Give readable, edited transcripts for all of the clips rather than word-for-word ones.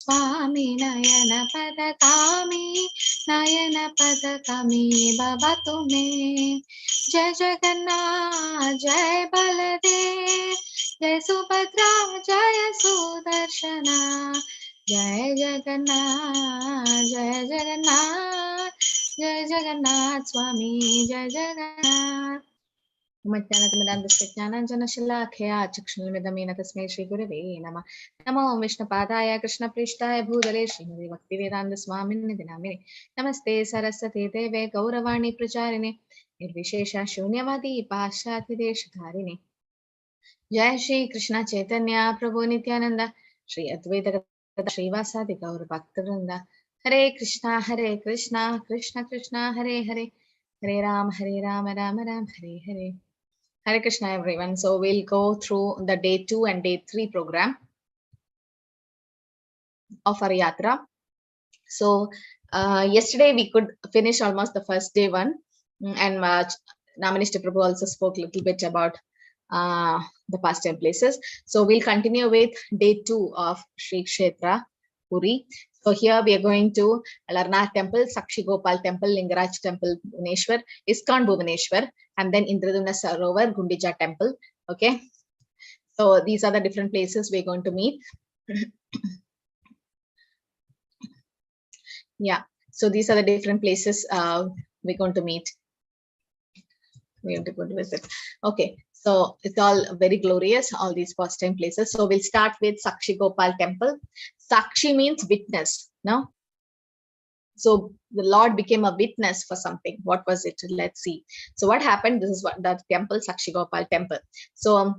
Swami Nayana Padakami Bhavatu Me. Jai Jagannath, Jai Baladev, Jai Subhadra, Jai Sudarshana. Jai Jagannath, Jai Jagannath, Jai Jagannath Swami, Jai Jagannath. ज्ञानञ्जनशलाखया चक्षुर्मिलितं तस्मै श्रीगुरवे नमः। नमो विष्णुपादाय कृष्णप्रेष्ठाय भूतले श्रीमते भक्तिवेदान्तस्वामिन्निति नामिने। नमस्ते सरस्वती देवे गौरवाणी प्रचारिणे निर्विशेष शून्यवादी पाश्चात्यदेशधारिणे। जय श्री कृष्ण चैतन्य प्रभु नित्यानंद श्री अद्वैत श्रीवासादि गौर भक्तवृंद। हरे कृष्णा कृष्ण कृष्ण हरे हरे, हरे Ram Ram Ram Hare Hare. Hare Krishna everyone. So we'll go through the day 2 and day 3 program of our yatra. So yesterday we could finish almost the first day 1, and Naminister Prabhu also spoke a little bit about the pastime places. So we'll continue with day 2 of Sri Kshetra Puri. So here we are going to Alana Temple, Sakshi Gopal Temple, Lingaraj Temple, Bhubaneswar, ISKCON Bhubaneswar, and then Narendra Sarovar, Gundija Temple. Okay. So these are the different places we're going to meet. Yeah. So these are the different places we're going to meet. We have to go to visit. Okay. So it's all very glorious, all these pastime places. So we'll start with Sakshi Gopal Temple. Sakshi means witness, no? So the Lord became a witness for something. What was it? Let's see. So what happened? This is what the temple, Sakshi Gopal Temple. So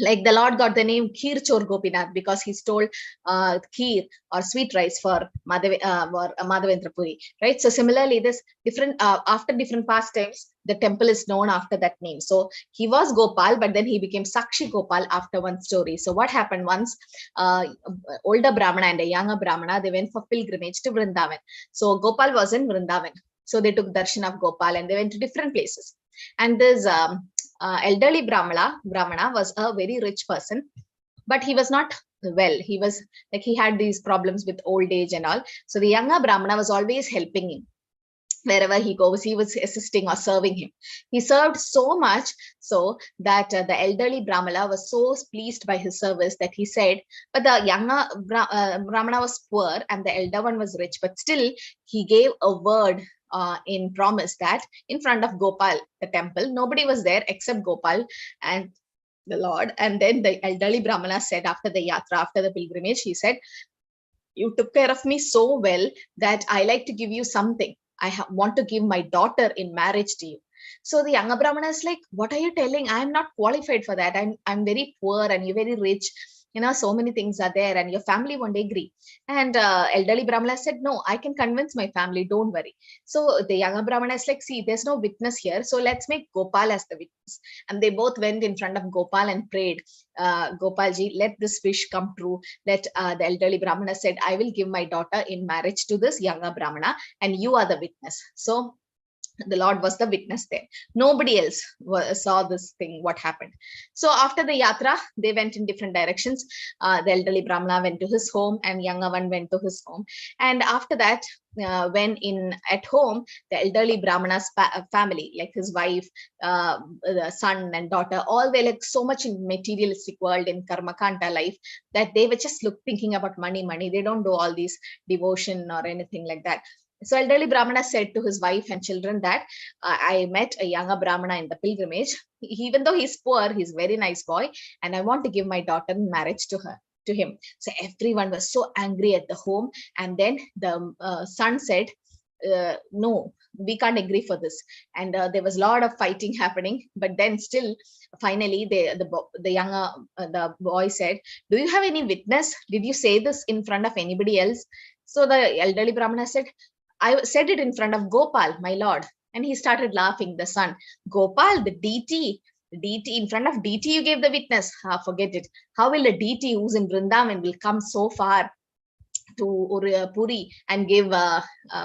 like the Lord got the name Kheer Chor Gopinath because he stole kheer or sweet rice for Madhavendra Puri, right? So similarly, this different after different pastimes, the temple is known after that name. So he was Gopal, but then he became Sakshi Gopal after one story. So what happened once? Older Brahmana and a younger Brahmana, they went for pilgrimage to Vrindavan. So Gopal was in Vrindavan. So they took darshan of Gopal and they went to different places. And this elderly Brahmana was a very rich person, but he was not well. He was like, he had these problems with old age and all. So the younger Brahmana was always helping him. Wherever he goes, he was assisting or serving him. He served so much so that the elderly Brahmana was so pleased by his service that he said, but the younger Brahmana was poor and the elder one was rich, but still he gave a word in promise that in front of Gopal, the temple, nobody was there except Gopal and the Lord. And then the elderly Brahmana said after the yatra, after the pilgrimage, he said, you took care of me so well that I like to give you something. I want to give my daughter in marriage to you. So the younger Brahmana is like, what are you telling? I'm not qualified for that. I'm very poor and you're very rich. You know, so many things are there and your family won't agree. And elderly Brahmana said, no, I can convince my family. Don't worry. So the younger Brahmana is like, see, there's no witness here. So let's make Gopal as the witness. And they both went in front of Gopal and prayed, Gopalji, let this wish come true. That the elderly Brahmana said, I will give my daughter in marriage to this younger Brahmana and you are the witness. So the Lord was the witness there. Nobody else saw this thing, what happened. So after the yatra, they went in different directions. The elderly Brahmana went to his home and younger one went to his home. And after that, when at home, the elderly Brahmana's family, like his wife, the son and daughter, all were like so much in materialistic world, in karmakanta life, that they were just thinking about money. They don't do all these devotion or anything like that. So elderly Brahmana said to his wife and children that I met a younger Brahmana in the pilgrimage. Even though he's poor, he's a very nice boy, and I want to give my daughter in marriage to him. So everyone was so angry at the home, and then the son said, no, we can't agree for this. And there was a lot of fighting happening, but then still finally the younger the boy said, do you have any witness? Did you say this in front of anybody else? So the elderly Brahmana said, I said it in front of Gopal, my lord. And he started laughing, the son. Gopal, the deity, in front of deity you gave the witness. Forget it. How will a deity who's in Vrindavan will come so far to Puri and give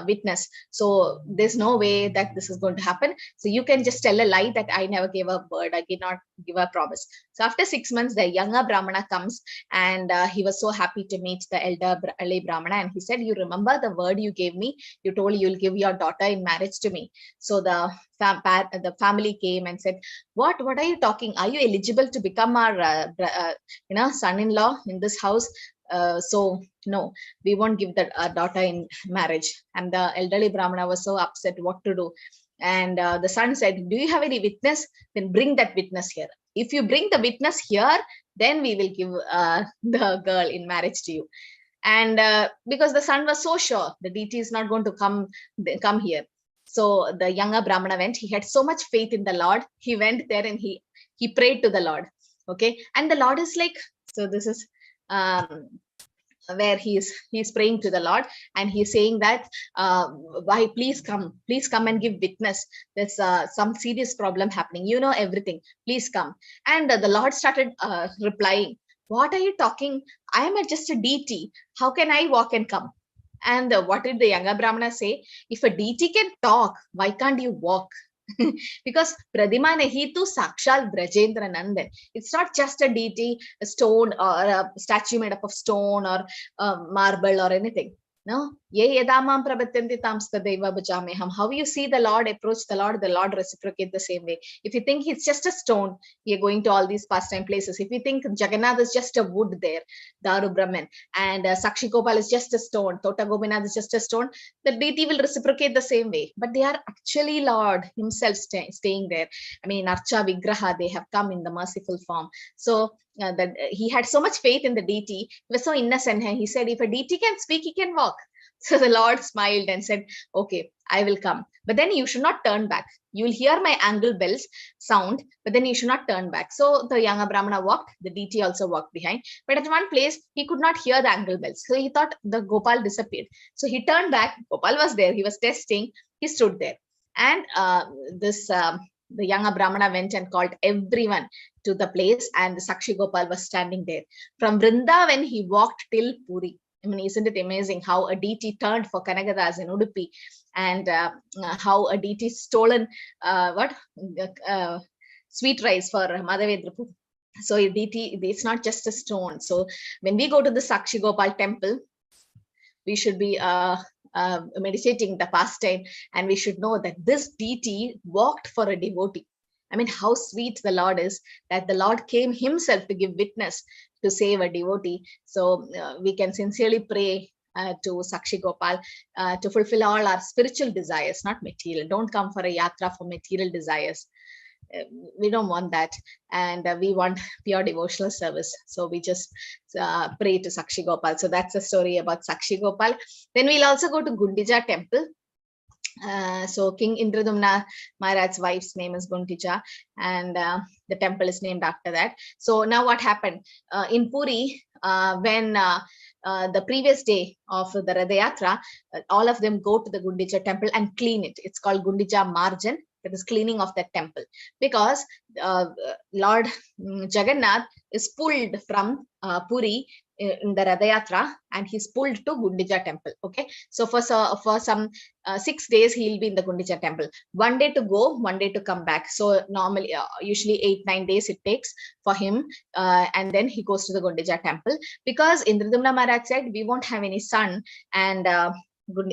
witness. So there's no way that this is going to happen. So you can just tell a lie that I never gave a word, I did not give a promise. So after 6 months, the younger Brahmana comes, and he was so happy to meet the elderly Brahmana, and he said, you remember the word you gave me? You told you'll give your daughter in marriage to me. So the family came and said, what are you talking? Are you eligible to become our son-in-law in this house? So no, we won't give that daughter in marriage. And the elderly Brahmana was so upset what to do. And the son said, do you have any witness? Then bring that witness here. If you bring the witness here, then we will give the girl in marriage to you. And because the son was so sure the deity is not going to come here, so the younger Brahmana went. He had so much faith in the Lord. He went there and he prayed to the Lord. Okay, and the Lord is like, so this is where he's praying to the Lord, and he's saying that why, please come and give witness. There's some serious problem happening, you know everything, please come. And the Lord started replying, what are you talking? I am just a deity, how can I walk and come? And what did the younger Brahmana say? If a deity can talk, why can't you walk? Because Pradima Nahi tu Sakshal Brajendra Nandan. It's not just a deity, a stone or a statue made up of stone or marble or anything. No, ye yadamam prabatyanti tamstadeva bhajameham. How you see the Lord, approach the Lord reciprocate the same way. If you think it's just a stone, you're going to all these pastime places. If you think Jagannath is just a wood there, Daru Brahman, and Sakshi Gopal is just a stone, Tota Gopinath is just a stone, the deity will reciprocate the same way. But they are actually Lord himself staying there. I mean, Archa Vigraha, they have come in the merciful form. So that he had so much faith in the deity. He was so innocent, and he said, if a deity can speak, he can walk. So the Lord smiled and said, okay, I will come, but then you should not turn back. You will hear my angle bells sound, but then you should not turn back. So the younger Brahmana walked, the deity also walked behind, but at one place he could not hear the angle bells. So he thought the Gopal disappeared. So he turned back. Gopal was there. He was testing. He stood there. And the younger Brahmana went and called everyone to the place, and the Sakshi Gopal was standing there. From Vrindavan, he walked till Puri. I mean, isn't it amazing how a deity turned for Kanagadas in Udupi, and how a deity stolen sweet rice for Madhavedrapu. So a deity, it's not just a stone. So when we go to the Sakshi Gopal temple, we should be meditating the pastime, and we should know that this deity walked for a devotee. I mean, how sweet the Lord is, that the Lord came himself to give witness to save a devotee. So we can sincerely pray to Sakshi Gopal to fulfill all our spiritual desires, not material. Don't come for a yatra for material desires. We don't want that, and we want pure devotional service. So we just pray to Sakshi Gopal. So that's the story about Sakshi Gopal. Then we'll also go to Gundija Temple. So King Indradumna Maharaj's wife's name is Gundija, and the temple is named after that. So now what happened in Puri, when the previous day of the Radha Yatra, all of them go to the Gundija temple and clean it. It's called Gundija Marjan. That is cleaning of that temple, because Lord Jagannath is pulled from Puri in the Radha Yatra, and he's pulled to Gundija Temple. Okay, so for some 6 days he'll be in the Gundija Temple. 1 day to go, 1 day to come back. So normally, usually 8-9 days it takes for him, and then he goes to the Gundija Temple, because Indradumna Maharaj said we won't have any son, and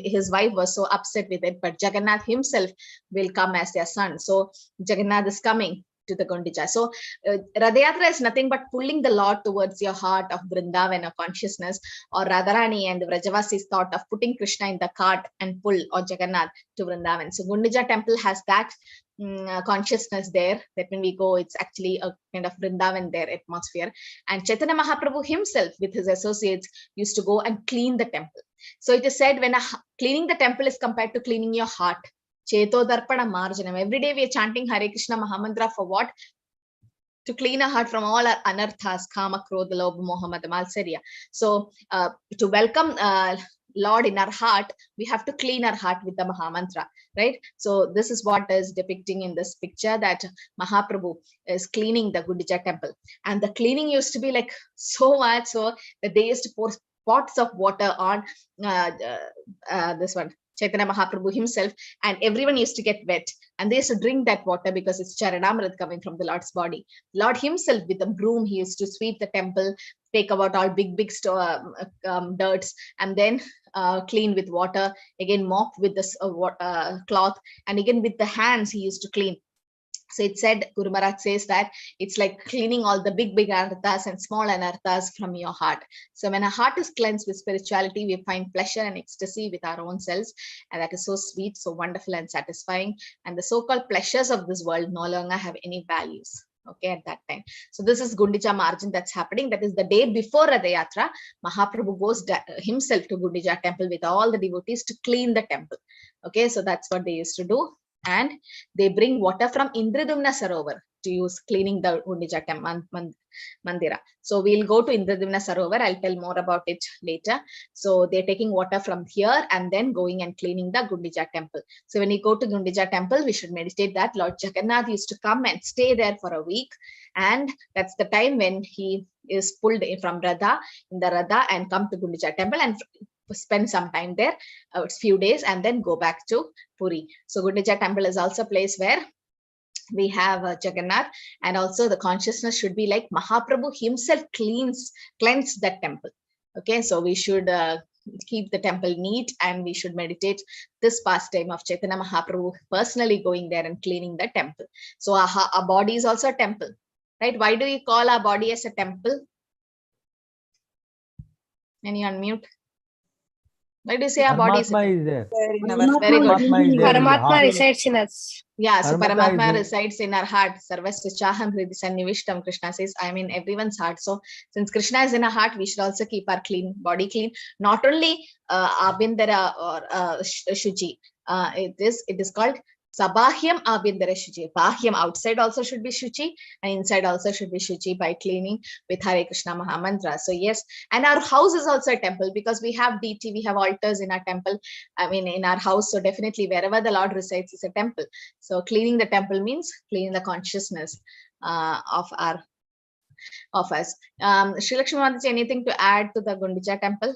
his wife was so upset with it, but Jagannath himself will come as their son. So Jagannath is coming to the Gundija. So Radha Yatra is nothing but pulling the Lord towards your heart of Vrindavan or consciousness, or Radharani and the Vrajavasis thought of putting Krishna in the cart and pull, or Jagannath to Vrindavan. So Gundija Temple has that consciousness there, that when we go, it's actually a kind of Vrindavan there atmosphere. And Chaitanya Mahaprabhu himself with his associates used to go and clean the temple. So it is said, when cleaning the temple is compared to cleaning your heart. Cheto Darpana Marjanam. Every day we are chanting Hare Krishna Mahamantra for what? To clean our heart from all our anarthas, kama, krodha, lobha, moha, mada, malsarya. So to welcome Lord in our heart, we have to clean our heart with the Mahamantra, right? So this is what is depicting in this picture, that Mahaprabhu is cleaning the Gundija temple. And the cleaning used to be like so much, so that they used to pour pots of water on this one, Chaitanya Mahaprabhu himself, and everyone used to get wet, and they used to drink that water because it's Charanamrit coming from the Lord's body. Lord himself with a broom, he used to sweep the temple, take about all big dirts, and then clean with water, again mop with this cloth, and again with the hands he used to clean. So it said, Guru Maharaj says that it's like cleaning all the big anarthas and small anarthas from your heart. So when our heart is cleansed with spirituality, we find pleasure and ecstasy with our own selves. And that is so sweet, so wonderful and satisfying. And the so-called pleasures of this world no longer have any values. Okay, at that time. So this is Gundija margin that's happening. That is the day before Ratha Yatra. Mahaprabhu goes himself to Gundija Temple with all the devotees to clean the temple. Okay, so that's what they used to do. And they bring water from Indradumna Sarovar to use cleaning the Gundija Mandira. So we'll go to Indradumna Sarovar. I'll tell more about it later. So they're taking water from here and then going and cleaning the Gundija Temple. So when you go to Gundija Temple, we should meditate that Lord Jagannath used to come and stay there for a week. And that's the time when he is pulled from Radha, in the Radha, and come to Gundija Temple and spend some time there, a few days, and then go back to Puri. So Gundija Temple is also a place where we have Jagannath, and also the consciousness should be like Mahaprabhu himself cleanse that temple. Okay, so we should keep the temple neat, and we should meditate this pastime of Chaitanya Mahaprabhu personally going there and cleaning the temple. So our body is also a temple, right? Why do we call our body as a temple? Can you unmute? Why do you say our body is there? Very good. Paramatma resides in us. Yeah, so Paramatma resides in our heart. Sarvasya Chaham Hridi Sannivishtam, Krishna says, I am in everyone's heart. So since Krishna is in our heart, we should also keep our body clean. Not only Abhindara or Shuji. It is called Sabahyam Abhindara Shuchi. Bahyam, outside also should be Shuchi, and inside also should be Shuchi by cleaning with Hare Krishna Mahamantra. So yes, and our house is also a temple because we have deity, we have altars in our temple, I mean in our house. So definitely wherever the Lord resides is a temple. So cleaning the temple means cleaning the consciousness of us. Sri Lakshmi Mataji, anything to add to the Gundija Temple?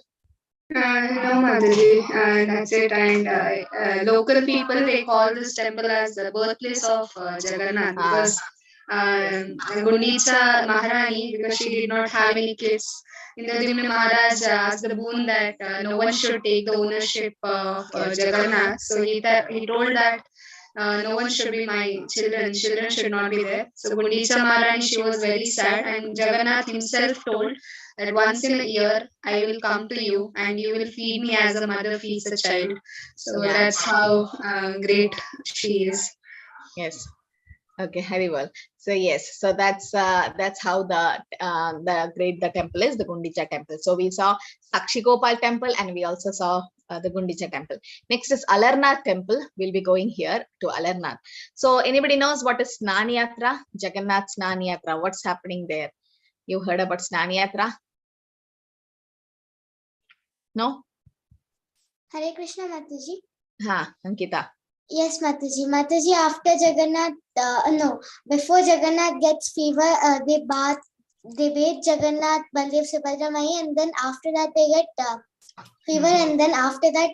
No, Mataji, that's it. And local people, they call this temple as the birthplace of Jagannath because Gundija Maharani, because she did not have any kids, Indradumna Maharaj asked the boon that no one should take the ownership of Jagannath. So he told that no one should be my children should not be there. So Gundija Maharani, she was very sad, and Jagannath himself told that once in a year I will come to you and you will feed me as a mother feeds a child. So that's how great she is. Yes. Okay, very well. So yes, so that's how the great the temple is, the Gundija Temple. So we saw Sakshi Gopal Temple, and we also saw the Gundija Temple. Next is Alana Temple. We'll be going here to Alana. So anybody knows what is Snan Yatra? Jagannath Snan Yatra. What's happening there? You heard about Snan Yatra? No? Hare Krishna, Mataji. Ha, Ankita. Yes, Mataji. Mataji, after Jagannath, before Jagannath gets fever, they bathe Jagannath, Baldev, Subhadra Mai, and then after that they get fever, and then after that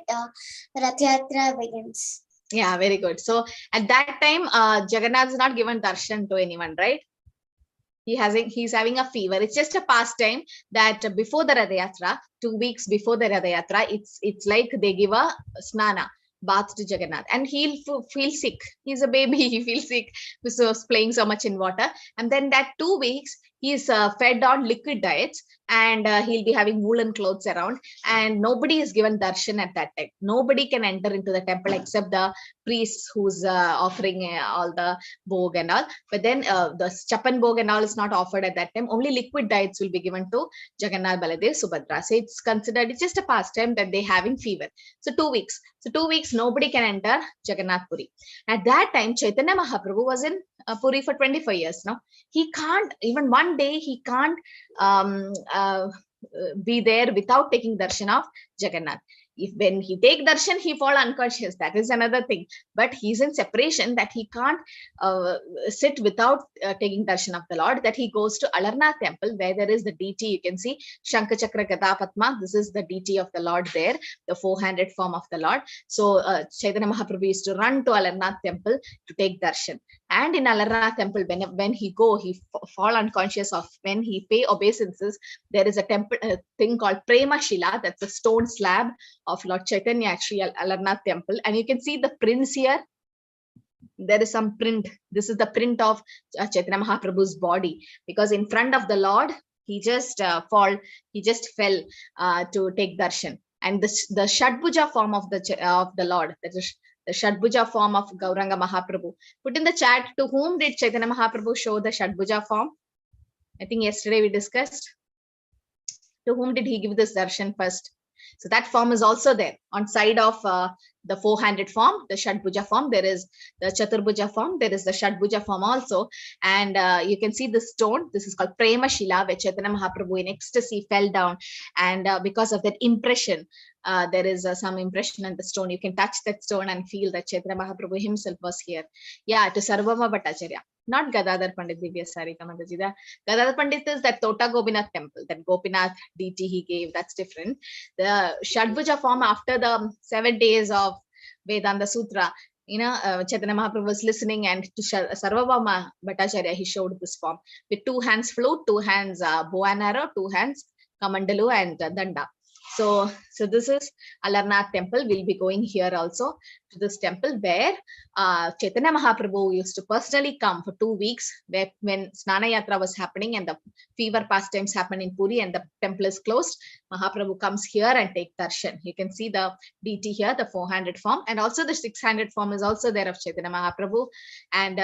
Rath Yatra begins. Yeah, very good. So at that time, Jagannath is not given darshan to anyone, right? He's having a fever. It's just a pastime that before the Rath Yatra, 2 weeks before the Rath Yatra, it's like they give a snana, bath to Jagannath, and he'll feel sick. He's a baby, he feels sick, so playing so much in water. And then that 2 weeks, he's fed on liquid diets, and he'll be having woolen clothes around, and nobody is given darshan at that time. Nobody can enter into the temple except the priest who's offering all the bhog and all. But then the chapan bhog and all is not offered at that time. Only liquid diets will be given to Jagannath, Baladev, Subhadra. So it's considered, it's just a pastime that they're having fever. So 2 weeks. So 2 weeks, nobody can enter Jagannath Puri. At that time, Chaitanya Mahaprabhu was in Puri for 25 years now. He can't, even one day, he can't be there without taking darshan of Jagannath. when he take darshan, he fall unconscious. That is another thing. But he's in separation, that he can't sit without taking darshan of the Lord. That he goes to Alana Temple, where there is the deity. You can see Shankha Chakra Gada Padma. This is the deity of the Lord there, the 400 form of the Lord. So Chaitanya Mahaprabhu used to run to Alana Temple to take darshan. And in Alana Temple, when he go, he fall unconscious of when he pay obeisances. There is a temple thing called Prema Shila. That's a stone slab of Lord Chaitanya at Sri Alana Temple. And you can see the prints here. There is some print. This is the print of Chaitanya Mahaprabhu's body, because in front of the Lord, he just fell to take darshan. And the Shadbhuja form of the Lord, that is the Shadbhuja form of Gauranga Mahaprabhu. Put in the chat, to whom did Chaitanya Mahaprabhu show the Shadbhuja form? I think yesterday we discussed. To whom did he give this darshan first? So that form is also there on side of the 400 form, the Shadbhuja form. There is the Chaturbhuja form. There is the Shadbhuja form also. And you can see the stone. This is called Prema Shila, where Chaitanya Mahaprabhu in ecstasy fell down. And because of that impression, there is some impression on the stone. You can touch that stone and feel that Chaitanya Mahaprabhu himself was here. Yeah, to Sarvama Bhattacharya. Not Gadadhar Pandit Divya Sarika Mataji. Gadadhar Pandit is that Tota Gopinath temple, that Gopinath deity he gave. That's different. The Shadbhuja form, after the 7 days of Vedanta Sutra, Chaitanya Mahaprabhu was listening, and to Sarvabhauma Bhattacharya, he showed this form with 2 hands flute, 2 hands bow and arrow, 2 hands kamandalu and danda. So this is Alana Temple. We'll be going here also to this temple where Chaitanya Mahaprabhu used to personally come for 2 weeks, when Snana Yatra was happening and the fever pastimes happened in Puri and the temple is closed. Mahaprabhu comes here and take darshan. You can see the deity here, the 400 form, and also the 600 form is also there of Chaitanya Mahaprabhu. And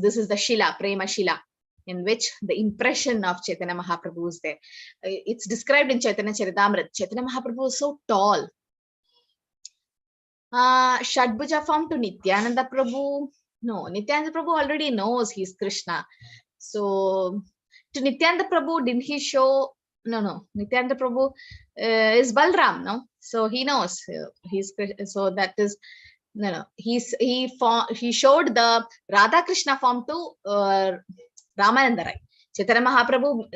this is the Shila, Prema Shila, in which the impression of Chaitanya Mahaprabhu is there. It's described in Chaitanya Charitamrita. Chaitanya Mahaprabhu is so tall. Shadbhuja form to Nityananda Prabhu. No, Nityananda Prabhu already knows he's Krishna. So to Nityananda Prabhu, didn't he show? No. Nityananda Prabhu is Balram, no? So he knows he's, so that is, no. He showed the Radha Krishna form to Ramananda Rai. Chaitanya Mahaprabhu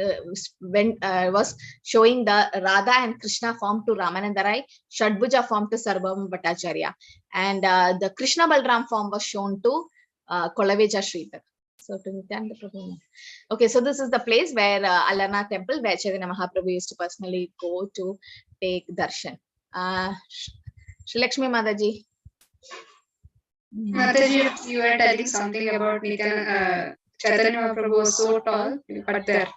was showing the Radha and Krishna form to Ramananda Rai, Shadbhuja form to Sarvabhauma Bhattacharya, and the Krishna Balram form was shown to Kolaveja Sridhar. So to Nityananda Prabhu. Okay, so this is the place where Alana Temple, where Chaitanya Mahaprabhu used to personally go to take darshan. Shri Lakshmi Mataji. Mataji, you were telling something about Chaitanya Mahaprabhu was so tall, but there.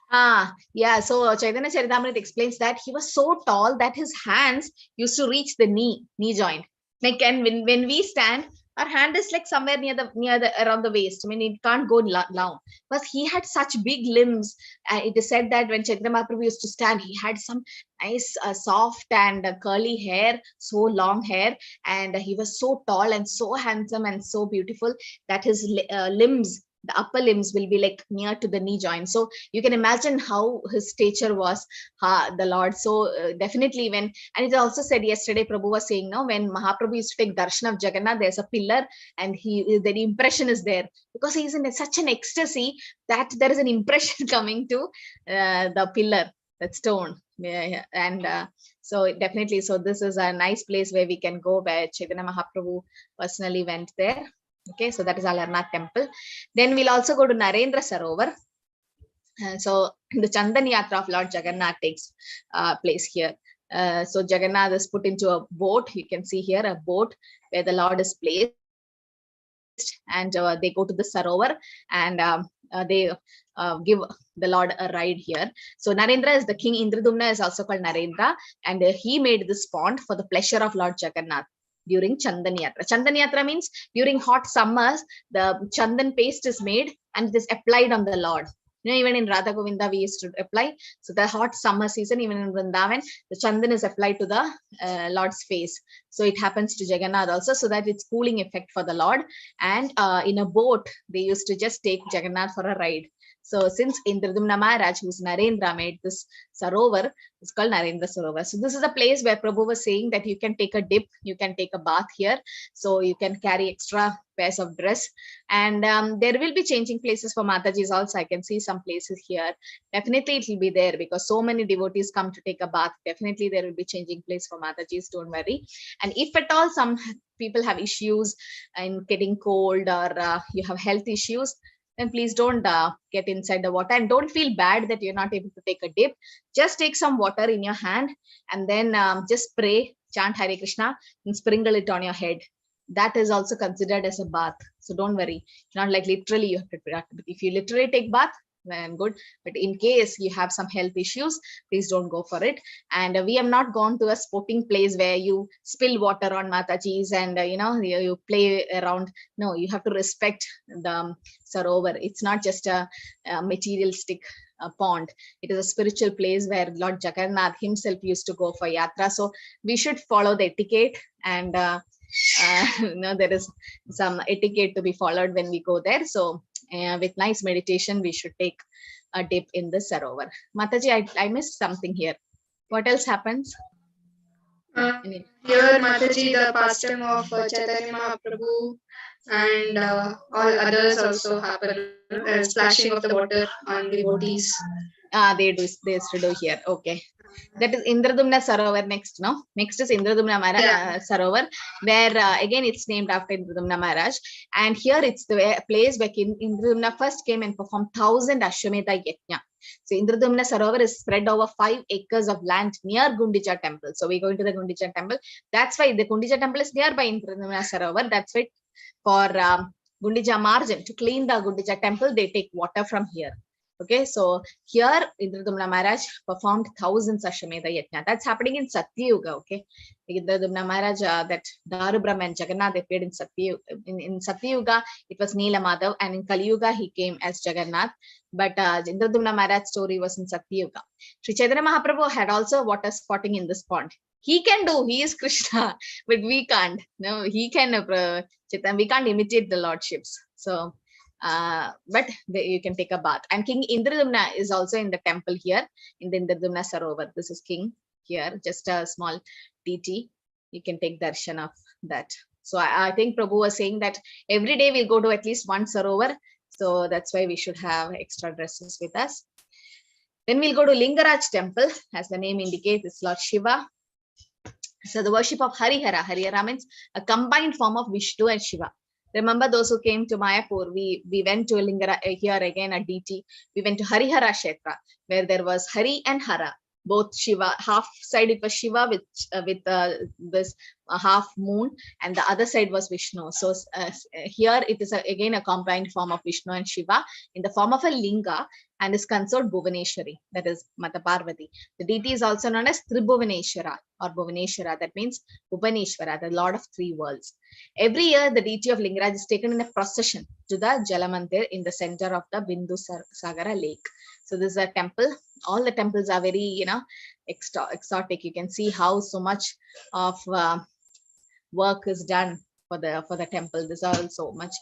Yeah. So Chaitanya Charitamrita explains that he was so tall that his hands used to reach the knee joint. Like, and when we stand, our hand is like somewhere near the around the waist. I mean, it can't go down. But he had such big limbs. It is said that when Chaitanya Mahaprabhu used to stand, he had some nice soft and curly hair, so long hair, and he was so tall and so handsome and so beautiful that his limbs, the upper limbs, will be like near to the knee joint. So you can imagine how his stature was, the Lord. So definitely and it also said yesterday, Prabhu was saying, no, when Mahaprabhu used to take darshan of Jagannath, there's a pillar and the impression is there, because he's in such an ecstasy that there is an impression coming to the pillar, that stone. And so definitely, so this is a nice place where we can go, where Chaitanya Mahaprabhu personally went there. Okay, so that is Alana Temple. Then we'll also go to Narendra Sarovar. So the Chandan Yatra of Lord Jagannath takes place here. So Jagannath is put into a boat. You can see here a boat where the Lord is placed, and they go to the Sarovar, and they give the Lord a ride here. So Narendra is the king. Indradumna is also called Narendra, and he made this pond for the pleasure of Lord Jagannath during Chandan Yatra. Chandan Yatra means during hot summers, the Chandan paste is made and it is applied on the Lord. Even in Radha Govinda, we used to apply. So the hot summer season, even in Vrindavan, the Chandan is applied to the Lord's face. So it happens to Jagannath also, so that it's cooling effect for the Lord. And in a boat, they used to just take Jagannath for a ride. So since Indradumna Maharaj, who's Narendra, made this Sarovar, it's called Narendra Sarovar. So this is a place where Prabhu was saying that you can take a dip, you can take a bath here. So you can carry extra pairs of dress. And there will be changing places for Matajis also. I can see some places here. Definitely it will be there because so many devotees come to take a bath. Definitely there will be changing place for Matajis, don't worry. And if at all some people have issues in getting cold or you have health issues, then please don't get inside the water and don't feel bad that you're not able to take a dip. Just take some water in your hand and then just pray, chant Hare Krishna and sprinkle it on your head. That is also considered as a bath. So don't worry. Not like literally you have to, if you literally take bath, then good. But in case you have some health issues, please don't go for it. And we have not gone to a sporting place where you spill water on Matajis and you play around. No, you have to respect the Sarovar. It's not just a materialistic pond. It is a spiritual place where Lord Jagannath himself used to go for yatra. So we should follow the etiquette and there is some etiquette to be followed when we go there. So with nice meditation, we should take a dip in the Sarovar. Mataji, I missed something here. What else happens? Here, Mataji, the pastime of Chaitanya Mahaprabhu and all others also happen. Splashing of the water on devotees. They used to do here. Okay. That is Indradumna Sarovar next, no? Next is Indradumna Sarovar, where again it's named after Indradumna Maharaj. And here it's the place where Indradumna first came and performed 1,000 Ashwamedha Yajna. So Indradumna Sarovar is spread over 5 acres of land near Gundija Temple. So we're going to the Gundija Temple. That's why the Gundija Temple is nearby Indradumna Sarovar. That's why for Gundija margin, to clean the Gundija Temple, they take water from here. Okay, so here Indradumna Maharaj performed thousands of Ashwamedha Yajna. That's happening in Satyuga. Okay, Indradumna Maharaj, that Darubrahma and Jagannath appeared in Satyuga. In Satyuga, it was Neela Madhav, and in Kali Yuga, he came as Jagannath. But Indradumna Maharaj's story was in Satyuga. Sri Chaitanya Mahaprabhu had also water spotting in this pond. He can do, he is Krishna, but we can't. No, he can, we can't imitate the lordships. So, but you can take a bath. And King Indradumna is also in the temple here in the Indradumna Sarovar. This is King here, just a small TT. You can take darshan of that. So I think Prabhu was saying that every day we'll go to at least one Sarovar. So that's why we should have extra dresses with us. Then we'll go to Lingaraj Temple. As the name indicates, it's Lord Shiva. So the worship of Harihara. Harihara means a combined form of Vishnu and Shiva. Remember those who came to Mayapur, we went to Lingara, here again at DT. We went to Harihara Kshetra, where there was Hari and Hara, both Shiva. Half side it was Shiva with this half moon, and the other side was Vishnu. So here it is again a combined form of Vishnu and Shiva in the form of a linga, and is consort Bhuvaneshwari, that is Mata Parvati. The deity is also known as Tribhuvaneshwara or Bhuvaneshwara, that means Bhuvaneshwara, the Lord of 3 worlds. Every year, the deity of Lingaraj is taken in a procession to the Jalamandir in the center of the Bindu Sagara lake. So this is a temple. All the temples are very, exotic. You can see how so much of work is done for the temple. These are so much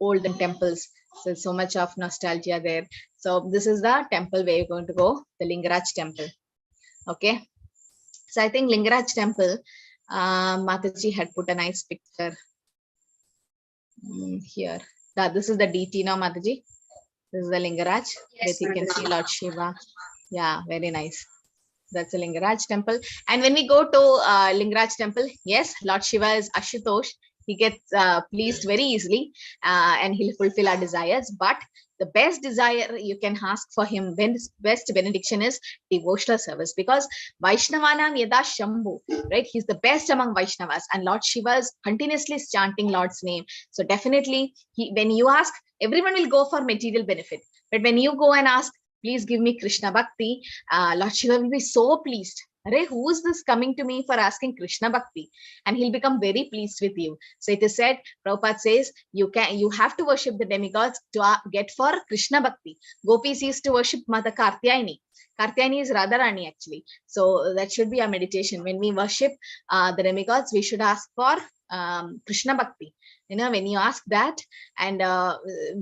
olden temples. So much of nostalgia there. So this is the temple where you're going to go, the Lingaraj Temple. Okay. So I think Lingaraj Temple, Mataji had put a nice picture here. This is the DT now, Mataji. This is the Lingaraj. Yes, you can see Lord Shiva. Yeah, very nice. That's a Lingaraj Temple. And when we go to Lingaraj Temple, yes, Lord Shiva is Ashutosh. He gets pleased very easily and he'll fulfill our desires. But the best desire you can ask for him, best benediction is devotional service, because Vaishnavanam Yada Shambhu, right? He's the best among Vaishnavas, and Lord Shiva is continuously chanting Lord's name. So definitely, when you ask, everyone will go for material benefit. But when you go and ask, please give me Krishna Bhakti, Lord Shiva will be so pleased. Array, who is this coming to me for asking Krishna Bhakti? And he'll become very pleased with you. So it is said, Prabhupada says, you have to worship the demigods to get for Krishna Bhakti. Gopis used to worship Mata Kartyayani. Kartyayani is Radharani actually. So that should be our meditation. When we worship the demigods, we should ask for Krishna Bhakti. When you ask that, and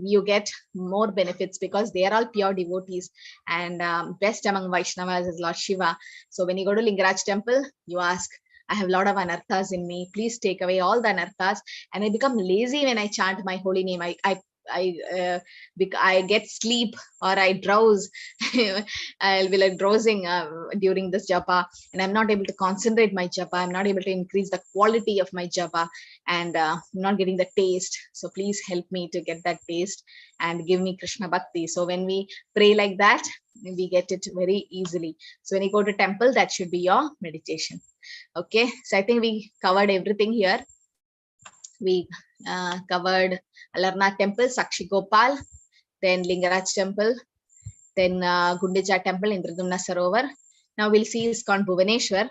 you get more benefits because they are all pure devotees, and best among Vaishnavas is Lord Shiva. So when you go to Lingaraj Temple, you ask, I have a lot of anarthas in me. Please take away all the anarthas. And I become lazy when I chant my holy name. I get sleep or I drowse. I'll be like drowsing during this japa, and I'm not able to concentrate my japa. I'm not able to increase the quality of my japa, and I'm not getting the taste. So please help me to get that taste and give me Krishna Bhakti. So when we pray like that, we get it very easily. So when you go to temple, that should be your meditation. Okay, so I think we covered everything here. We covered Alana Temple, Sakshi Gopal, then Lingaraj Temple, then Gundija Temple, Narendra Sarovar. Now we'll see ISKCON Bhubaneswar.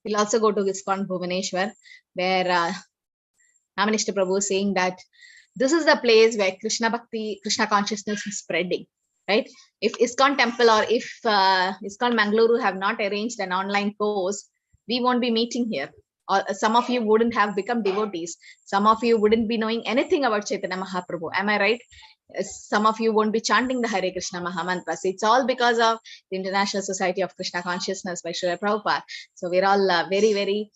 We'll also go to ISKCON Bhubaneswar, where Minister Prabhu is saying that this is the place where Krishna Bhakti, Krishna consciousness is spreading, right? If ISKCON Temple or if ISKCON Mangaluru have not arranged an online course, we won't be meeting here. Or some of you wouldn't have become devotees. Some of you wouldn't be knowing anything about Chaitanya Mahaprabhu. Am I right? Some of you won't be chanting the Hare Krishna Mahamantras. It's all because of the International Society of Krishna Consciousness by Srila Prabhupada. So we're all very, very,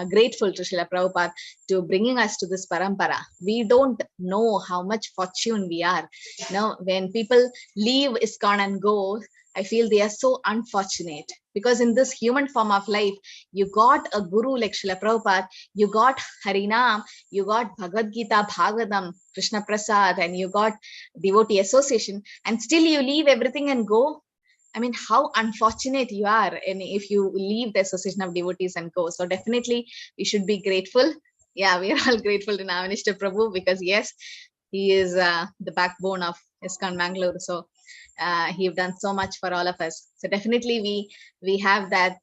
grateful to Srila Prabhupada to bringing us to this parampara. We don't know how much fortune we are. When people leave ISKCON and go, I feel they are so unfortunate, because in this human form of life, you got a guru like Srila Prabhupada, you got Harinam, you got Bhagavad Gita, Bhagavatam, Krishna Prasad, and you got devotee association, and still you leave everything and go. I mean, how unfortunate you are, and if you leave the association of devotees and go. So definitely we should be grateful. Yeah, we are all grateful to Minister Prabhu, because yes, he is the backbone of ISKCON Mangalore. So he have done so much for all of us. So definitely we have that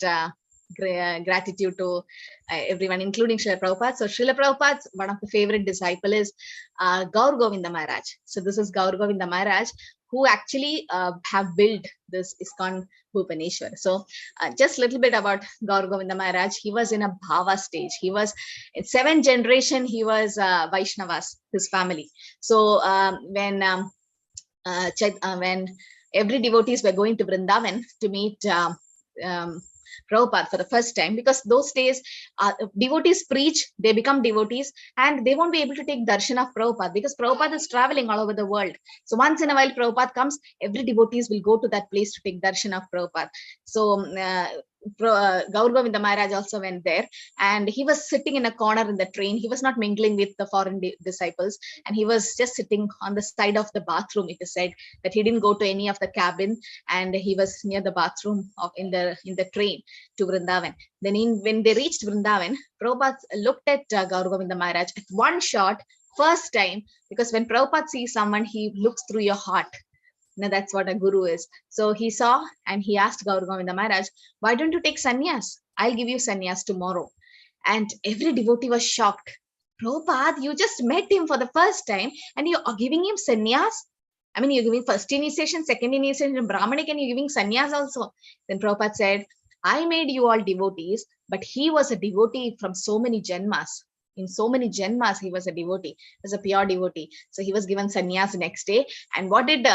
gratitude to everyone, including Srila Prabhupada. So Srila Prabhupada's one of the favorite disciple is Gaur Govinda Maharaj. So this is Gaur Govinda Maharaj, who actually have built this ISKCON Bhubaneswar. So just a little bit about Gaur Govinda Maharaj. He was in a Bhava stage. He was in 7th generation. He was Vaishnavas, his family. So when every devotees were going to Vrindavan to meet Prabhupada for the first time, because those days devotees preach, they become devotees, and they won't be able to take darshan of Prabhupada because Prabhupada is traveling all over the world. So once in a while Prabhupada comes, every devotees will go to that place to take darshan of Prabhupada. So Gaur Govinda Maharaj also went there, and he was sitting in a corner in the train. He was not mingling with the foreign disciples, and he was just sitting on the side of the bathroom. It is said that he didn't go to any of the cabin, and he was near the bathroom of in the train to Vrindavan. Then when they reached Vrindavan, Prabhupada looked at Gaur Govinda Maharaj at one shot, first time, because when Prabhupada sees someone, he looks through your heart. Now that's what a guru is. So he saw and he asked Gaur Govinda Maharaj, why don't you take sannyas? I'll give you sannyas tomorrow. And every devotee was shocked. Prabhupada, you just met him for the first time and you are giving him sannyas? I mean, you're giving first initiation, second initiation, Brahmanic, and you're giving sannyas also. Then Prabhupada said, I made you all devotees, but he was a devotee from so many janmas. In so many janmas, he was a devotee. He was a pure devotee. So he was given sannyas next day. And what did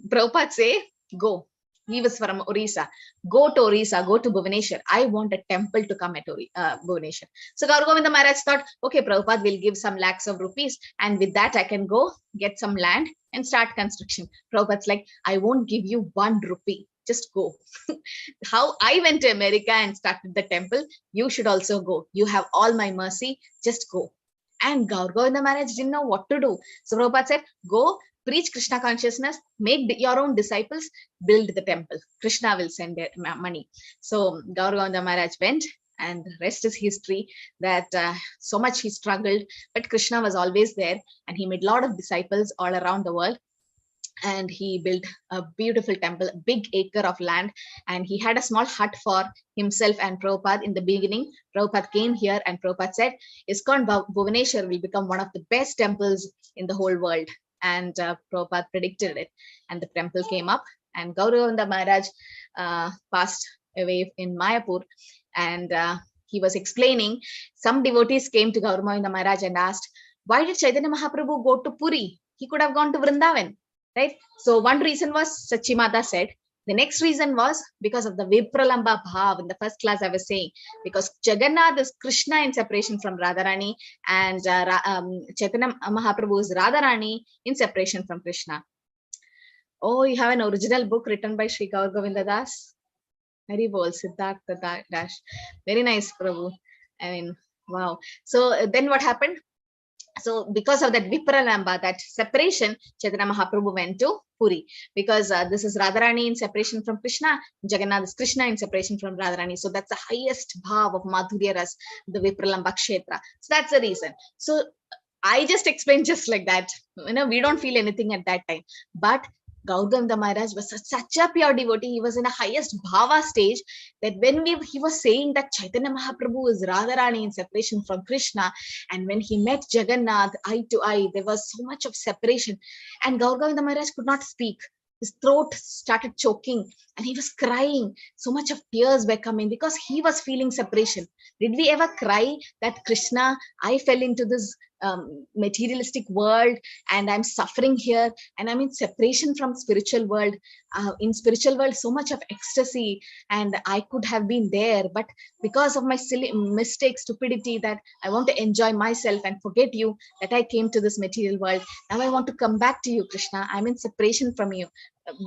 Prabhupada say? Go. He was from Orissa. Go to Orissa, go to Bhubaneswar. I want a temple to come at Bhubaneswar. So Gaur Govinda Maharaj thought, okay, Prabhupada will give some lakhs of rupees, and with that I can go get some land and start construction. Prabhupada's like, I won't give you 1 rupee. Just go. How I went to America and started the temple, you should also go. You have all my mercy. Just go. And Gaur Govinda Maharaj didn't know what to do. So Prabhupada said, go, preach Krishna consciousness, make your own disciples, build the temple. Krishna will send money. So Gaur Govinda Maharaj went, and the rest is history, that so much he struggled, but Krishna was always there, and he made a lot of disciples all around the world. And he built a beautiful temple, a big acre of land, and he had a small hut for himself and Prabhupada. In the beginning, Prabhupada came here and Prabhupada said, ISKCON Bhubaneswar will become one of the best temples in the whole world. And Prabhupada predicted it, and the temple came up, and Gaur Govinda Maharaj passed away in Mayapur, and he was explaining, some devotees came to Gauragovinda Maharaj and asked, why did Chaitanya Mahaprabhu go to Puri? He could have gone to Vrindavan, right? So one reason was, Sachimata said. The next reason was because of the Vipralamba Bhav. In the first class I was saying, because Jagannath is Krishna in separation from Radharani, and Chaitanya Mahaprabhu is Radharani in separation from Krishna. Oh, you have an original book written by Sri Gaur Govinda Das? Very bol, Siddhartha Dash. Very nice, Prabhu. I mean, wow. So then what happened? So because of that Vipralamba, that separation, Chaitanya Mahaprabhu went to Puri, because this is Radharani in separation from Krishna, Jagannath is Krishna in separation from Radharani. So that's the highest bhav of Madhurya Ras, the Vipralamba Kshetra. So that's the reason. So I just explained just like that. We don't feel anything at that time. But Gaur Govinda Maharaj was such a pure devotee. He was in the highest bhava stage that when he was saying that Chaitanya Mahaprabhu is Radharani in separation from Krishna, and when he met Jagannath eye to eye, there was so much of separation, and Gaur Govinda Maharaj could not speak. His throat started choking and he was crying. So much of tears were coming because he was feeling separation. Did we ever cry that Krishna, I fell into this materialistic world and I'm suffering here and I'm in separation from spiritual world? In spiritual world, so much of ecstasy, and I could have been there, but because of my silly mistake, stupidity, that I want to enjoy myself and forget you, that I came to this material world. Now I want to come back to you, Krishna. I'm in separation from you.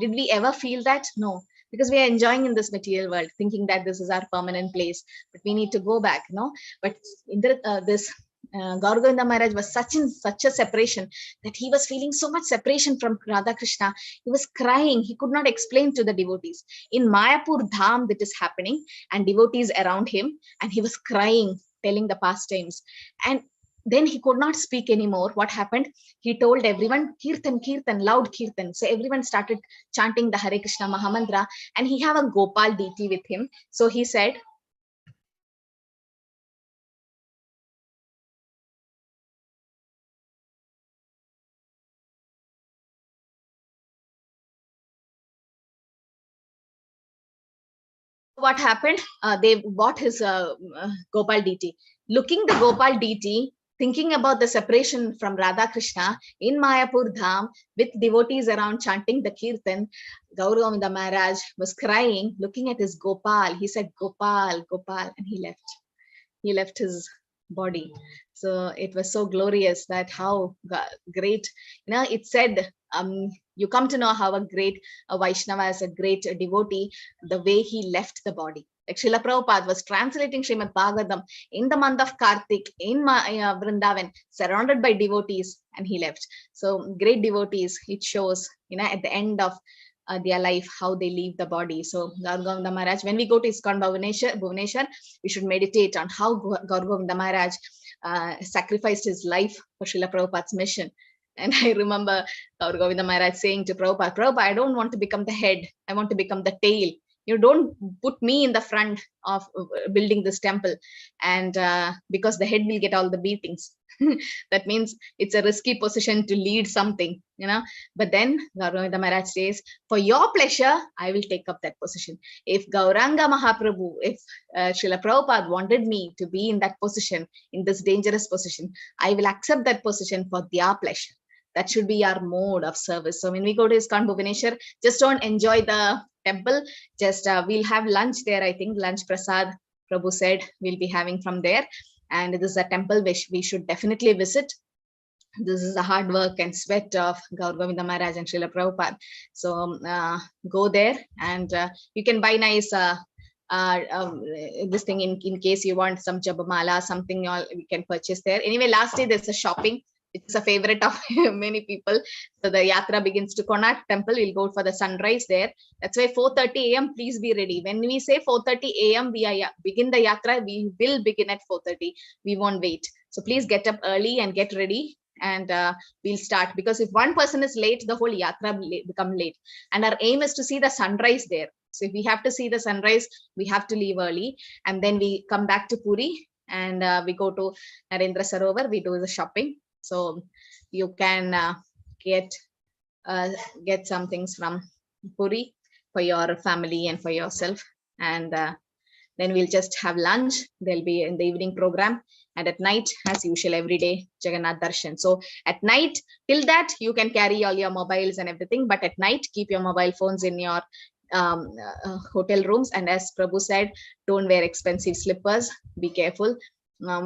Did we ever feel that? No, because we are enjoying in this material world, thinking that this is our permanent place, but we need to go back, no? But in this Gaur Govinda Maharaj was such a separation that he was feeling so much separation from Radha Krishna. He was crying. He could not explain to the devotees. In Mayapur Dham, that is happening, and devotees around him, and he was crying, telling the pastimes. And then he could not speak anymore. What happened? He told everyone, Kirtan, Kirtan, loud Kirtan. So everyone started chanting the Hare Krishna Mahamantra, and he have a Gopal deity with him. So he said, what happened? They bought his Gopal deity. Looking the Gopal deity, thinking about the separation from Radha Krishna in Mayapur Dham with devotees around chanting the Kirtan, Gaur Govinda Maharaj was crying, looking at his Gopal. He said, Gopal, Gopal, and he left. He left his body. So it was so glorious that how great, it said, you come to know how a great Vaishnava is, a great devotee, the way he left the body. Like Srila Prabhupada was translating Srimad Bhagavatam in the month of Kartik in Vrindavan, surrounded by devotees, and he left. So great devotees, it shows, at the end of their life, how they leave the body. So Gaur Govinda Maharaj, when we go to ISKCON Bhubaneswar, we should meditate on how Gaur Govinda Maharaj sacrificed his life for Srila Prabhupada's mission. And I remember Gaur Govinda Maharaj saying to Prabhupada, Prabhupada, I don't want to become the head. I want to become the tail. You don't put me in the front of building this temple. And because the head will get all the beatings. That means it's a risky position to lead something, But then Gaur Govinda Maharaj says, for your pleasure, I will take up that position. If Gauranga Mahaprabhu, if Srila Prabhupada wanted me to be in that position, in this dangerous position, I will accept that position for their pleasure. That should be our mode of service. So when we go to ISKCON Bhubaneswar, just don't enjoy the temple. Just we'll have lunch there. I think lunch prasad, Prabhu said, we'll be having from there. And this is a temple which we should definitely visit. This is the hard work and sweat of Gaur Govinda Maharaj and Srila Prabhupada. So go there, and you can buy nice this thing in case you want some jabamala, something you can purchase there. Anyway, last day there's a shopping. It's a favorite of many people. So the yatra begins to Konark Temple. We'll go for the sunrise there. That's why 4:30 a.m. Please be ready. When we say 4:30 a.m. we begin the yatra, we will begin at 4:30. We won't wait. So please get up early and get ready, and we'll start. Because if one person is late, the whole yatra will become late. And our aim is to see the sunrise there. So if we have to see the sunrise, we have to leave early, and then we come back to Puri, and we go to Narendra Sarovar. We do the shopping. So you can get some things from Puri for your family and for yourself, and Then we'll just have lunch. There'll be in the evening program. And at night, as usual, every day, Jagannath Darshan. So at night, till that, you can carry all your mobiles and everything. But at night, keep your mobile phones in your hotel rooms. And as Prabhu said, don't wear expensive slippers. Be careful.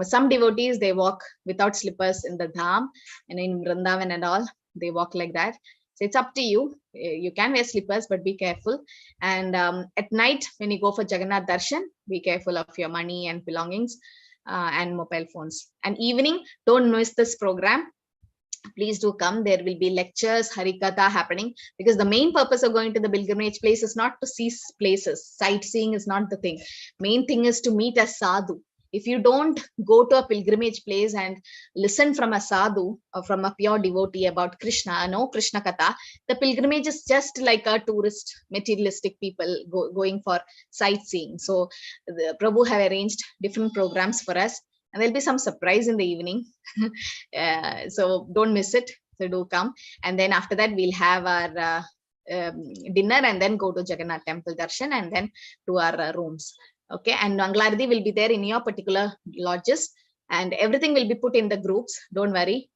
Some devotees, they walk without slippers in the Dham and in Vrindavan and all. They walk like that. So it's up to you. You can wear slippers, but be careful. And at night, when you go for Jagannath Darshan, be careful of your money and belongings and mobile phones. And evening, don't miss this program. Please do come. There will be lectures, Harikatha happening, because the main purpose of going to the pilgrimage place is not to see places. Sightseeing is not the thing. Main thing is to meet a sadhu. If you don't go to a pilgrimage place and listen from a sadhu or from a pure devotee about Krishna, no Krishna Katha, the pilgrimage is just like a tourist, materialistic people going for sightseeing. So the Prabhu have arranged different programs for us, and there'll be some surprise in the evening. So don't miss it. So do come. And then after that, we'll have our dinner and then go to Jagannath Temple Darshan and then to our rooms. Okay, and Manglardi will be there in your particular lodges, and everything will be put in the groups. Don't worry,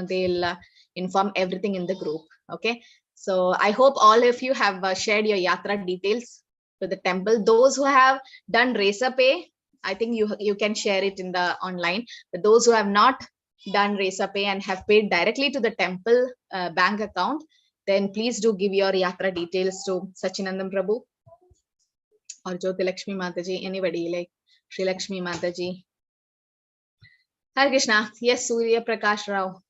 they'll inform everything in the group. Okay, so I hope all of you have shared your yatra details to the temple. Those who have done Resa Pay, I think you can share it in the online. But those who have not done Resa Pay and have paid directly to the temple bank account, then please do give your yatra details to Sachinandam Prabhu or Jyoti Lakshmi Mataji, anybody like Sri Lakshmi Mataji. Hare Krishna. Yes, Surya Prakash Rao.